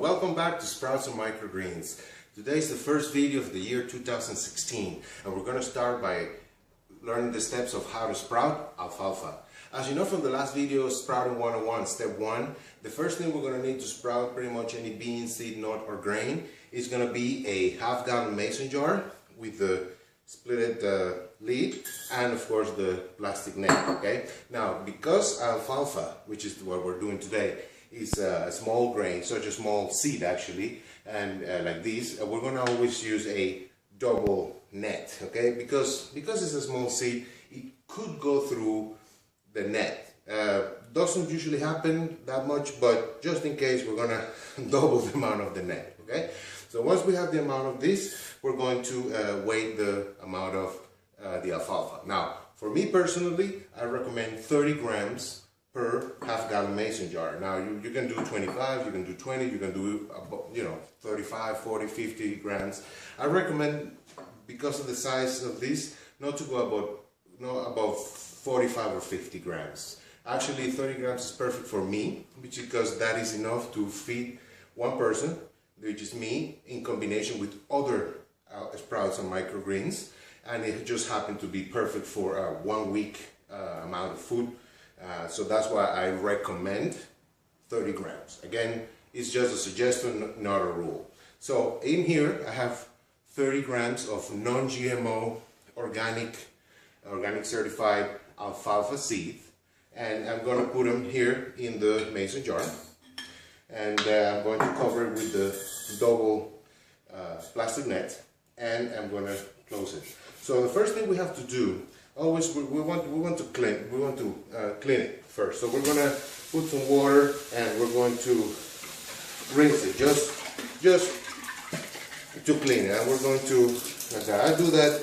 welcome back to Sprouts and Microgreens. Today is the first video of the year 2016 and we're going to start by learning the steps of how to sprout alfalfa. As you know from the last video, Sprouting 101, step 1, the first thing we're going to need to sprout pretty much any bean, seed, nut or grain is going to be a half-gallon mason jar with the split lid and of course the plastic net. Okay, now because alfalfa, which is what we're doing today, is a small grain, such a small seed actually, and like this, we're going to always use a double net. Okay, because it's a small seed, it could go through the net. Doesn't usually happen that much, but just in case, we're gonna double the amount of the net. Okay, so once we have the amount of this, we're going to weigh the amount of the alfalfa. Now, for me personally, I recommend 30 grams per half-gallon mason jar. Now, you can do 25, you can do 20, you can do 35, 40, 50 grams. I recommend, because of the size of this, not to go above 45 or 50 grams. Actually, 30 grams is perfect for me, because that is enough to feed one person, which is me, in combination with other sprouts and microgreens, and it just happened to be perfect for a 1 week amount of food. So that's why I recommend 30 grams. Again, it's just a suggestion, not a rule. So in here, I have 30 grams of non-GMO organic certified alfalfa seed, and I'm going to put them here in the mason jar, and I'm going to cover it with the double plastic net, and I'm going to close it. So the first thing we have to do, always we want to clean it first. So we're going to put some water and we're going to rinse it just to clean it, and we're going to, I do that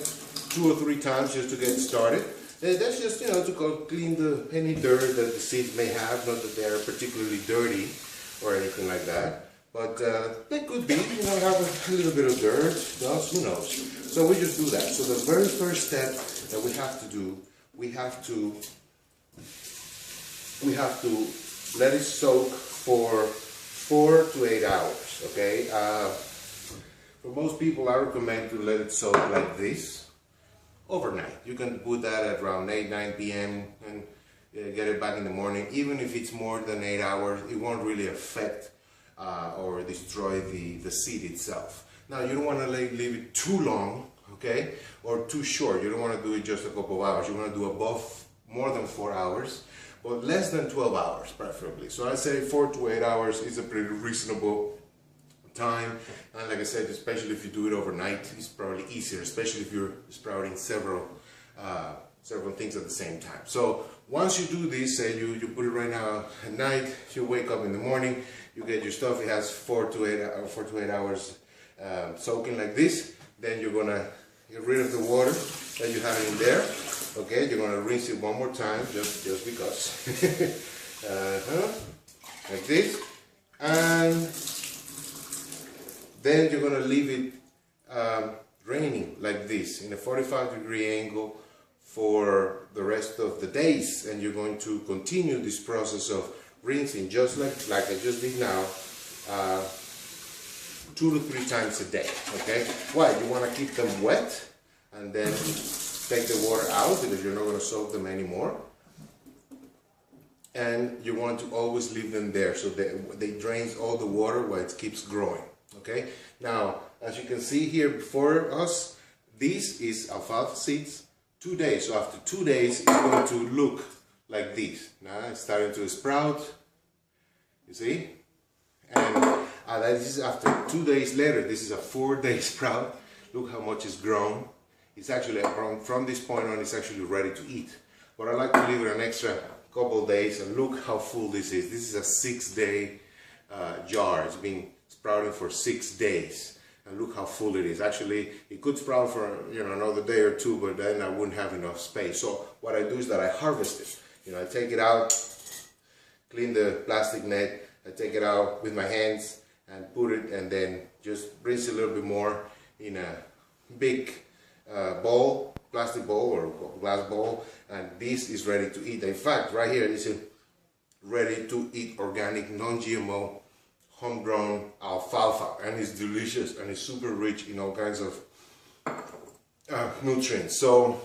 2 or 3 times just to get started. And that's just, to clean any dirt that the seeds may have, not that they are particularly dirty or anything like that. But they could be, have a little bit of dirt, dust, who knows. So we just do that. So the very first step that we have to do, we have to let it soak for 4 to 8 hours, okay? For most people, I recommend to let it soak like this overnight. You can put that at around 8, 9 p.m. and get it back in the morning. Even if it's more than 8 hours, it won't really affect or destroy the seed itself. Now, you don't want to leave it too long, okay, or too short. You don't want to do it just a couple of hours. You want to do more than 4 hours, but less than 12 hours preferably. So I say 4 to 8 hours is a pretty reasonable time, and like I said, especially if you do it overnight, it's probably easier, especially if you're sprouting several things at the same time. So once you do this, say you put it right now at night, you wake up in the morning, you get your stuff, it has 4 to 8 hours soaking like this. Then you're gonna get rid of the water that you have in there. Okay, you're gonna rinse it one more time, just because. Like this, and then you're gonna leave it draining like this in a 45-degree angle for the rest of the days, and you're going to continue this process of rinsing just like I just did now, 2 to 3 times a day. Okay, why? You want to keep them wet and then take the water out, because you're not going to soak them anymore, and you want to always leave them there so they drains all the water while it keeps growing. Okay, now as you can see here before us, this is alfalfa seeds, 2 days. So after 2 days, it's going to look like this. Now it's starting to sprout, you see, and this is after 2 days later. This is a 4-day sprout. Look how much it's grown. It's actually, from this point on, it's actually ready to eat. But I like to leave it an extra couple days, and look how full this is. This is a 6-day jar. It's been sprouting for 6 days. And look how full it is. Actually, it could sprout for another day or 2, but then I wouldn't have enough space. So what I do is that I harvest it. I take it out, clean the plastic net, I take it out with my hands and put it, and then just rinse a little bit more in a big bowl, plastic bowl or glass bowl, and this is ready to eat. In fact, right here, this is ready to eat organic, non-GMO, homegrown alfalfa. and it's delicious and it's super rich in all kinds of nutrients. So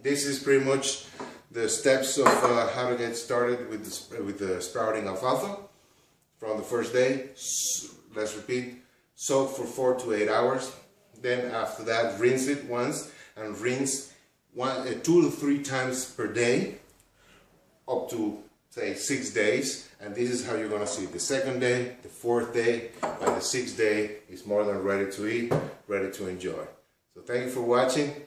this is pretty much the steps of how to get started with the sprouting alfalfa. From the first day, let's repeat, soak for 4 to 8 hours. Then after that, rinse it once, and rinse 2 to 3 times per day, up to say 6 days. And this is how you're gonna see the second day, the 4th day. By the 6th day, it's more than ready to eat, ready to enjoy. So thank you for watching.